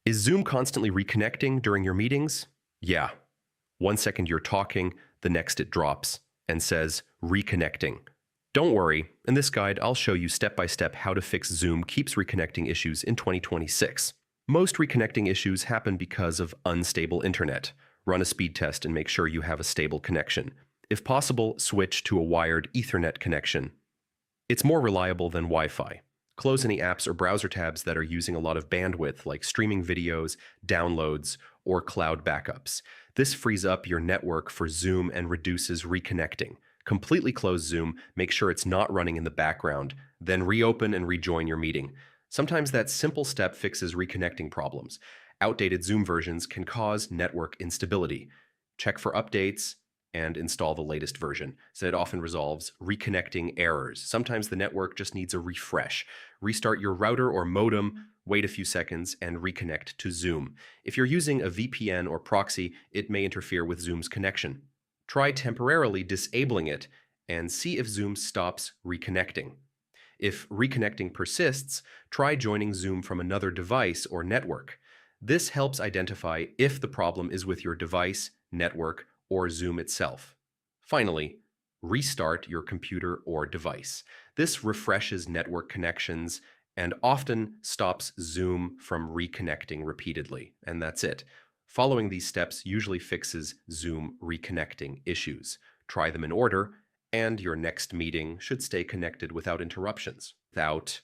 Is Zoom constantly reconnecting during your meetings? Yeah. 1 second you're talking, the next it drops and says reconnecting. Don't worry, in this guide I'll show you step by step how to fix Zoom keeps reconnecting issues in 2026. Most reconnecting issues happen because of unstable internet. Run a speed test and make sure you have a stable connection. If possible, switch to a wired Ethernet connection. It's more reliable than Wi-Fi. Close any apps or browser tabs that are using a lot of bandwidth, like streaming videos, downloads, or cloud backups. This frees up your network for Zoom and reduces reconnecting. Completely close Zoom, make sure it's not running in the background, then reopen and rejoin your meeting. Sometimes that simple step fixes reconnecting problems. Outdated Zoom versions can cause network instability. Check for updates and install the latest version, so it often resolves reconnecting errors. Sometimes the network just needs a refresh. Restart your router or modem, wait a few seconds, and reconnect to Zoom. If you're using a VPN or proxy, it may interfere with Zoom's connection. Try temporarily disabling it and see if Zoom stops reconnecting. If reconnecting persists, try joining Zoom from another device or network. This helps identify if the problem is with your device, network, or Zoom itself. Finally, restart your computer or device. This refreshes network connections and often stops Zoom from reconnecting repeatedly. And that's it. Following these steps usually fixes Zoom reconnecting issues. Try them in order, and your next meeting should stay connected without interruptions, without